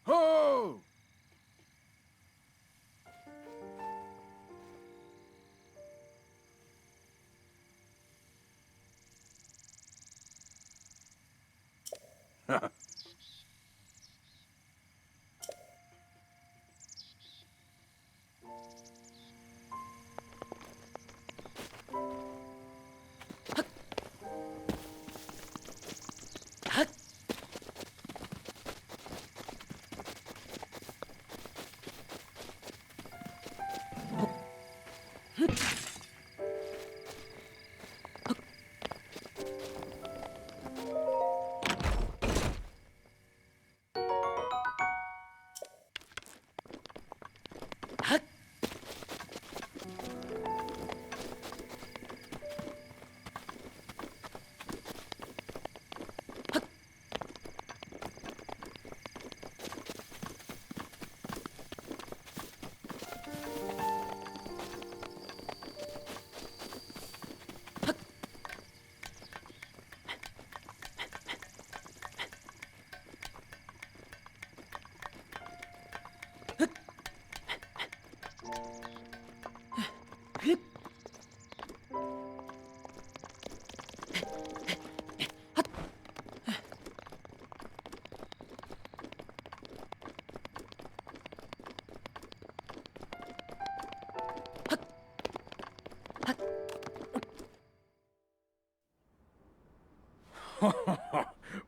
Ho!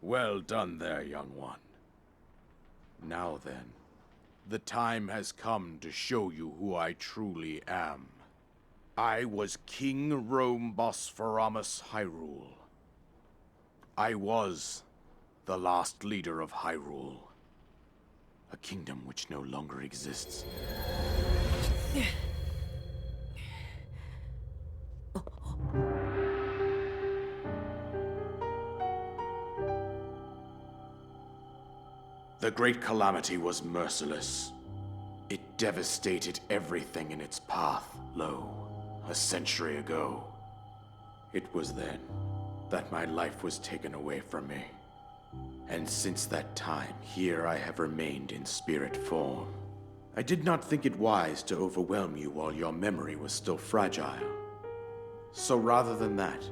Well done there, young one. Now then, the time has come to show you who I truly am. I was King Rome Bosphoramos Hyrule. I was the last leader of Hyrule, a kingdom which no longer exists. The Great Calamity was merciless. It devastated everything in its path, a century ago. It was then that my life was taken away from me. And since that time, here I have remained in spirit form. I did not think it wise to overwhelm you while your memory was still fragile. So rather than that,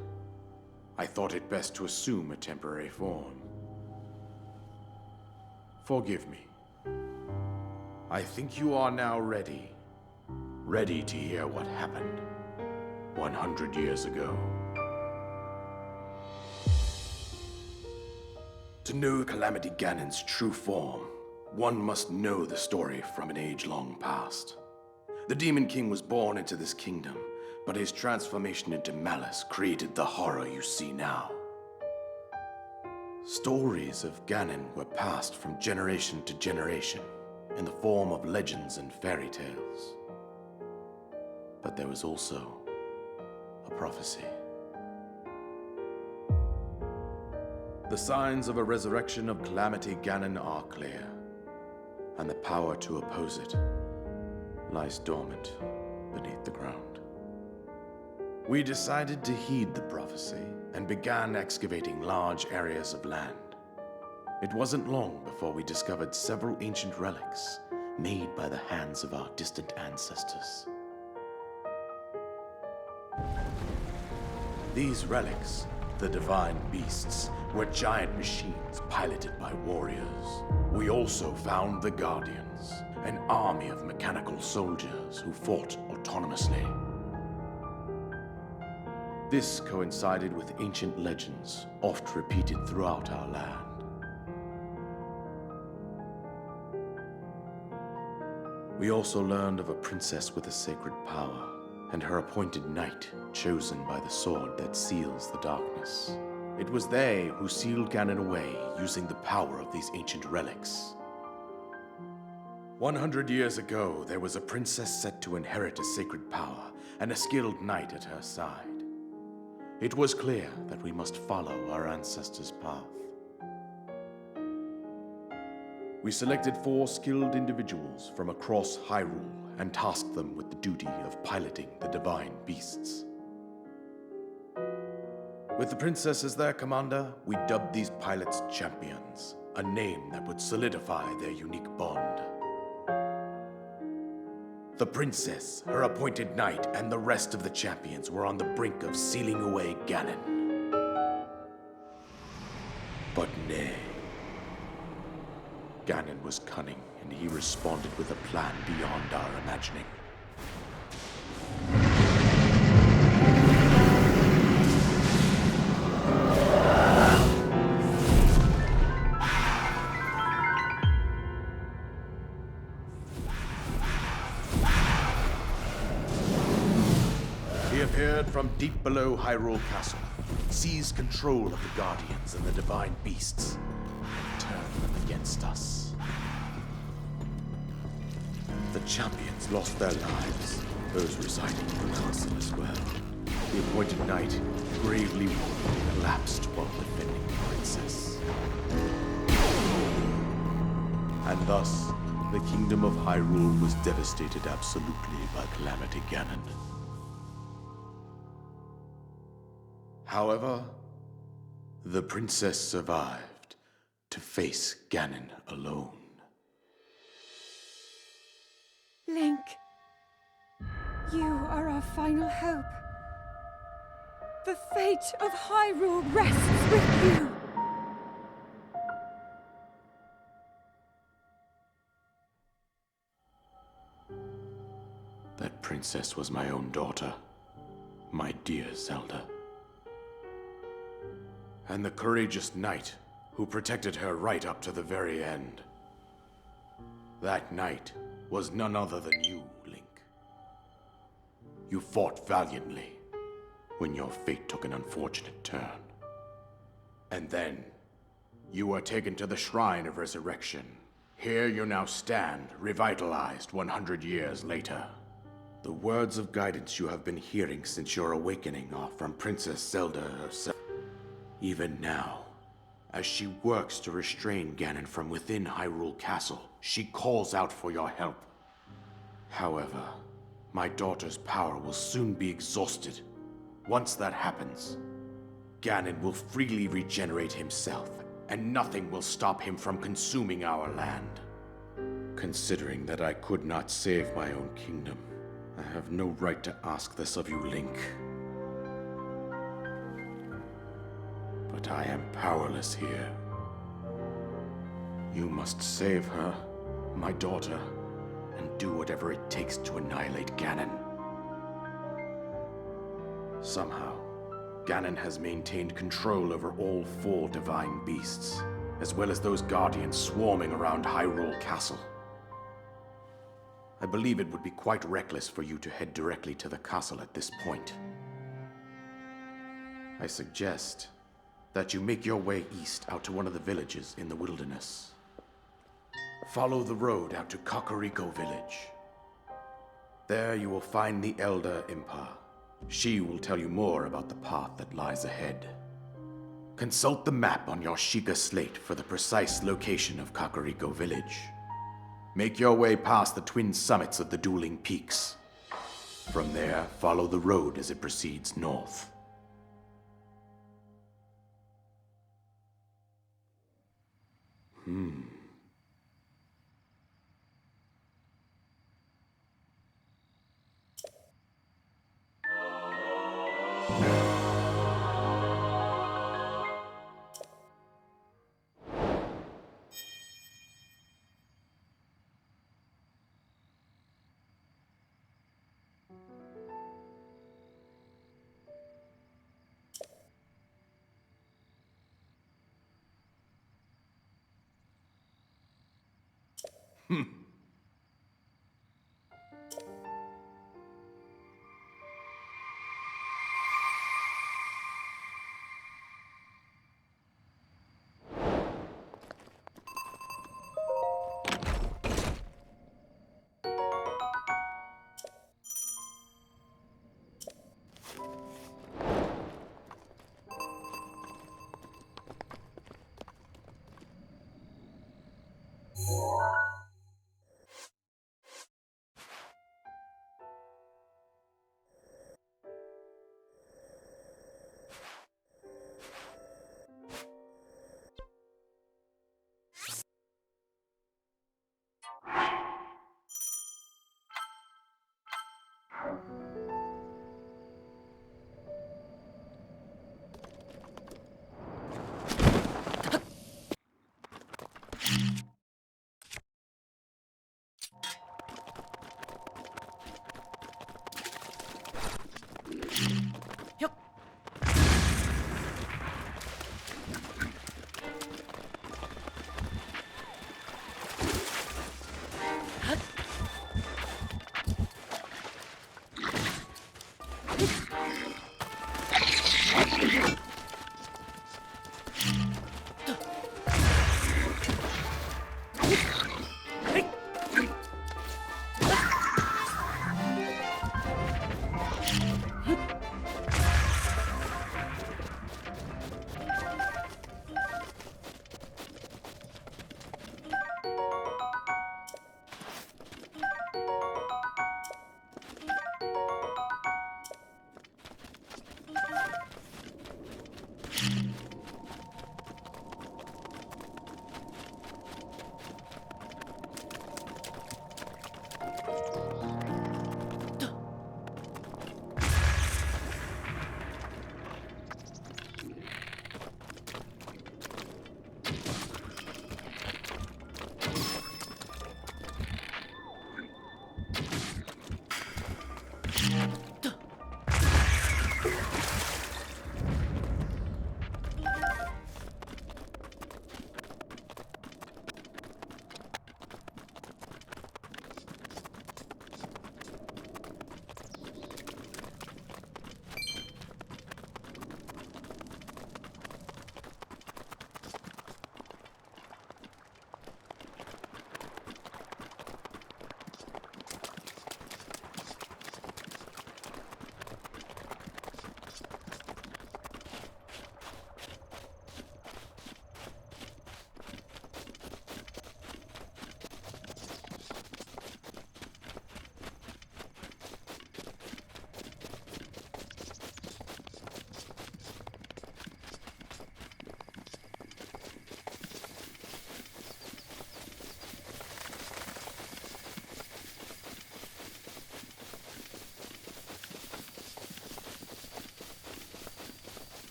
I thought it best to assume a temporary form. Forgive me. I think you are now ready. Ready to hear what happened 100 years ago. To know Calamity Ganon's true form, one must know the story from an age long past. The Demon King was born into this kingdom, but his transformation into malice created the horror you see now. Stories of Ganon were passed from generation to generation in the form of legends and fairy tales. But there was also a prophecy. The signs of a resurrection of Calamity Ganon are clear, and the power to oppose it lies dormant beneath the ground. We decided to heed the prophecy and began excavating large areas of land. It wasn't long before we discovered several ancient relics made by the hands of our distant ancestors. These relics, the divine beasts, were giant machines piloted by warriors. We also found the Guardians, an army of mechanical soldiers who fought autonomously. This coincided with ancient legends, oft repeated throughout our land. We also learned of a princess with a sacred power, and her appointed knight, chosen by the sword that seals the darkness. It was they who sealed Ganon away using the power of these ancient relics. 100 years ago, there was a princess set to inherit a sacred power and a skilled knight at her side. It was clear that we must follow our ancestors' path. We selected 4 skilled individuals from across Hyrule and tasked them with the duty of piloting the divine beasts. With the princess as their commander, we dubbed these pilots champions, a name that would solidify their unique bond. The princess, her appointed knight, and the rest of the champions were on the brink of sealing away Ganon. But nay. Ganon was cunning, and he responded with a plan beyond our imagining. He appeared from deep below Hyrule Castle, seized control of the Guardians and the divine beasts, and turned them against us. The champions lost their lives, those residing in the castle as well. The appointed knight, gravely wounded, collapsed while defending the princess. And thus, the kingdom of Hyrule was devastated absolutely by Calamity Ganon. However, the princess survived to face Ganon alone. Link, you are our final hope. The fate of Hyrule rests with you. That princess was my own daughter, my dear Zelda. And the courageous knight who protected her right up to the very end. That knight was none other than you, Link. You fought valiantly when your fate took an unfortunate turn. And then, you were taken to the Shrine of Resurrection. Here you now stand, revitalized 100 years later. The words of guidance you have been hearing since your awakening are from Princess Zelda herself. Even now, as she works to restrain Ganon from within Hyrule Castle, she calls out for your help. However, my daughter's power will soon be exhausted. Once that happens, Ganon will freely regenerate himself, and nothing will stop him from consuming our land. Considering that I could not save my own kingdom, I have no right to ask this of you, Link. But I am powerless here. You must save her, my daughter, and do whatever it takes to annihilate Ganon. Somehow, Ganon has maintained control over all 4 divine beasts, as well as those guardians swarming around Hyrule Castle. I believe it would be quite reckless for you to head directly to the castle at this point. I suggest that you make your way east out to one of the villages in the wilderness. Follow the road out to Kakariko Village. There you will find the Elder Impa. She will tell you more about the path that lies ahead. Consult the map on your Sheikah slate for the precise location of Kakariko Village. Make your way past the twin summits of the dueling peaks. From there, follow the road as it proceeds north.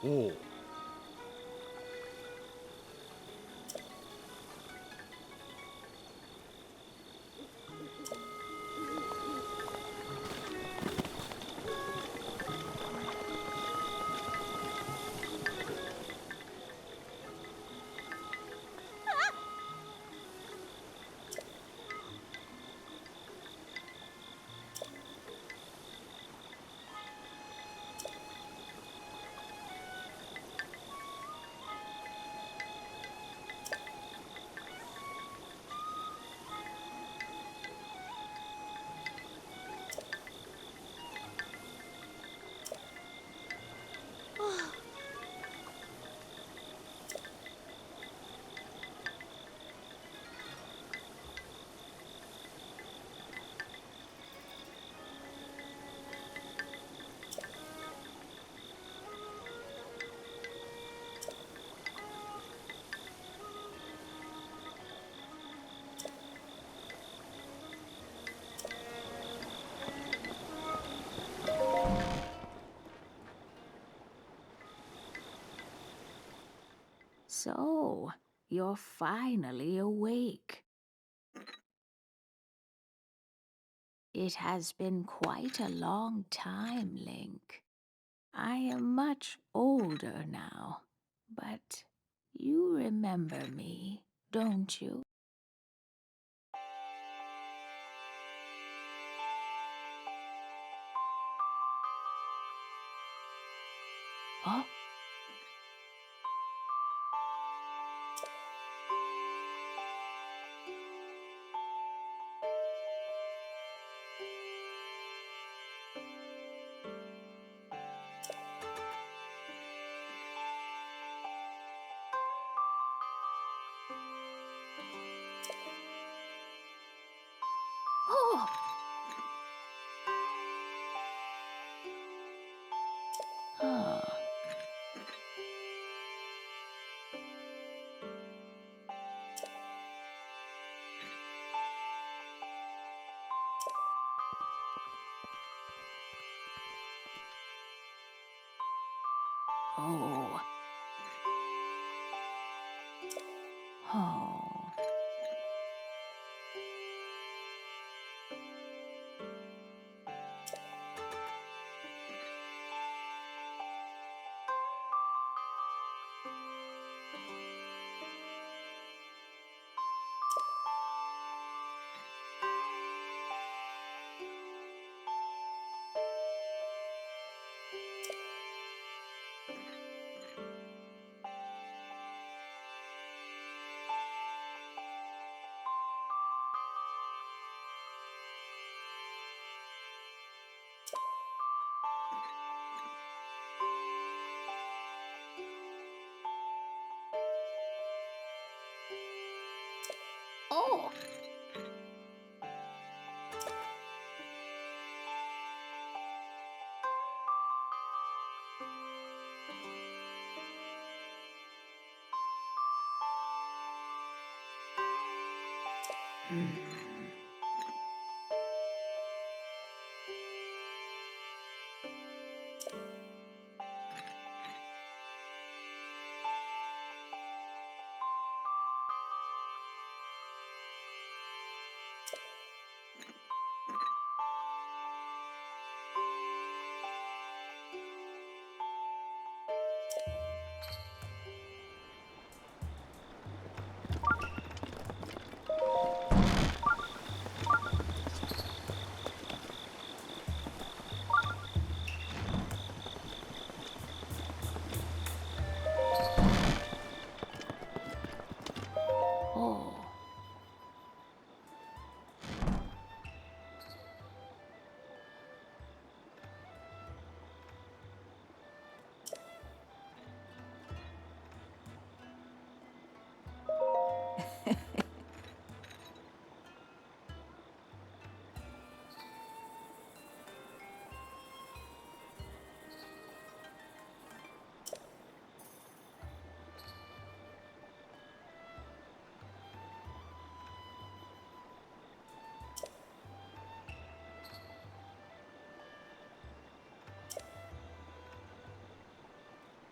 Oh. So, you're finally awake. It has been quite a long time, Link. I am much older now, but you remember me, don't you? Oh, oh, ah, oh, oh. Oh!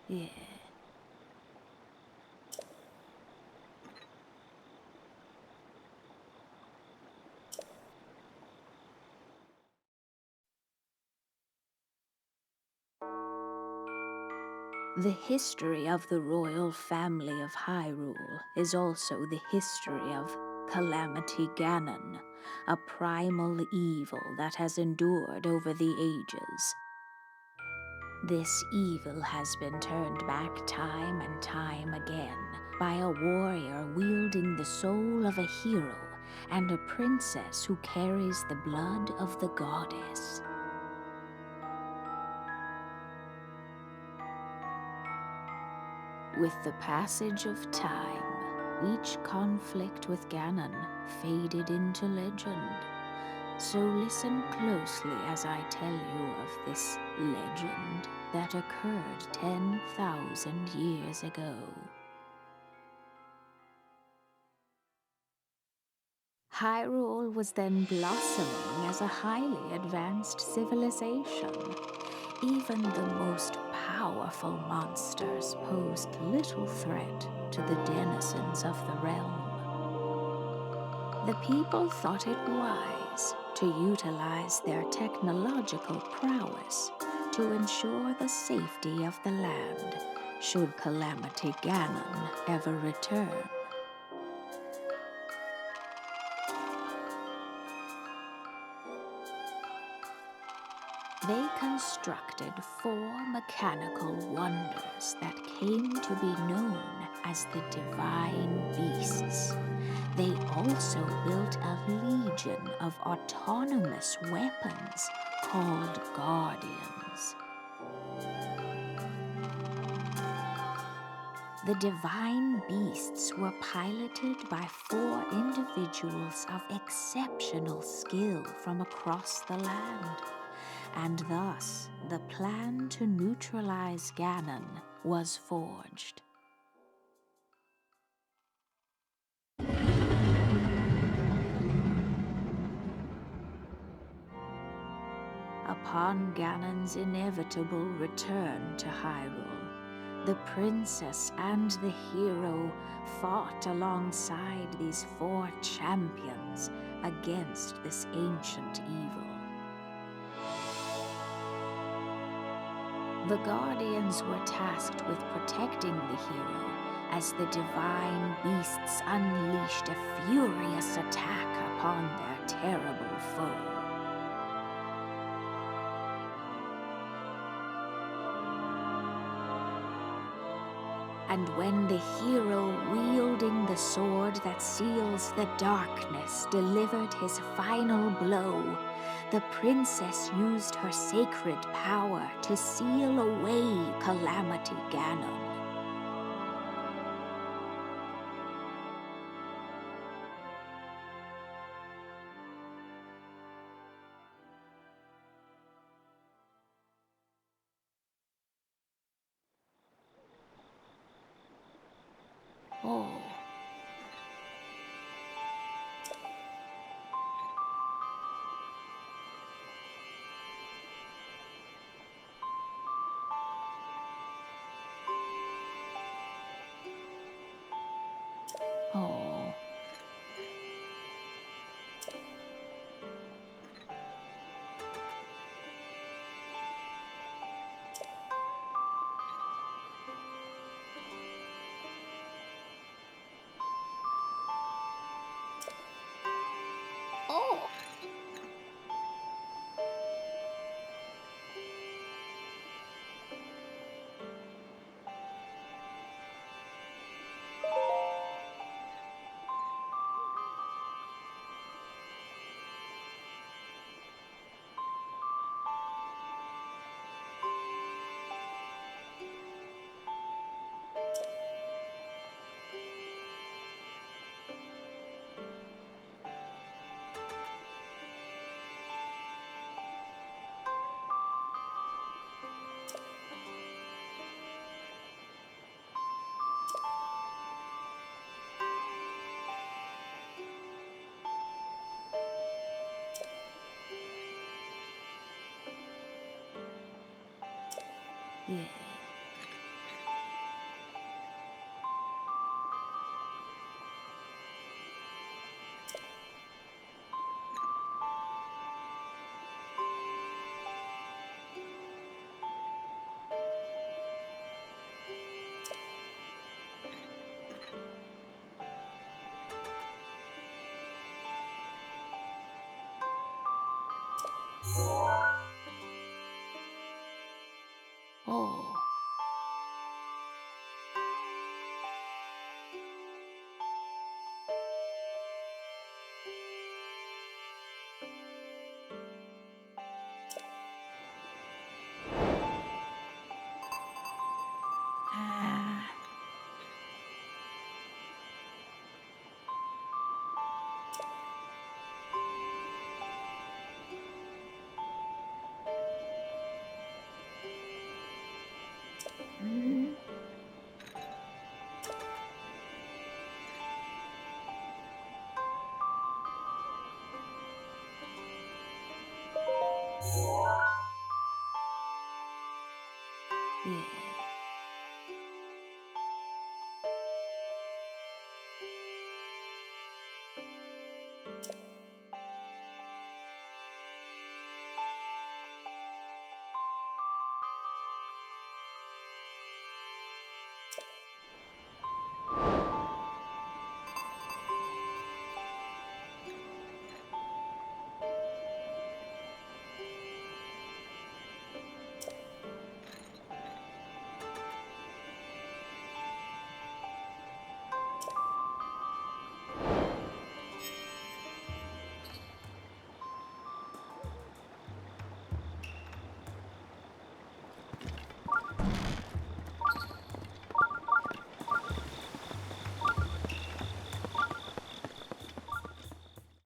Yeah. The history of the royal family of Hyrule is also the history of Calamity Ganon, a primal evil that has endured over the ages. This evil has been turned back time and time again by a warrior wielding the soul of a hero and a princess who carries the blood of the goddess. With the passage of time, each conflict with Ganon faded into legend. So listen closely as I tell you of this legend that occurred 10,000 years ago. Hyrule was then blossoming as a highly advanced civilization. Even the most powerful monsters posed little threat to the denizens of the realm. The people thought it wise to utilize their technological prowess to ensure the safety of the land should Calamity Ganon ever return. They constructed 4 mechanical wonders that came to be known as the Divine Beasts. They also built a legion of autonomous weapons called Guardians. The Divine Beasts were piloted by 4 individuals of exceptional skill from across the land. And thus, the plan to neutralize Ganon was forged. Upon Ganon's inevitable return to Hyrule, the princess and the hero fought alongside these 4 champions against this ancient evil. The Guardians were tasked with protecting the hero as the Divine Beasts unleashed a furious attack upon their terrible foe. And when the hero wielding the sword that seals the darkness delivered his final blow, the princess used her sacred power to seal away Calamity Ganon. Oh. Oh. Oh. Yeah. Yes.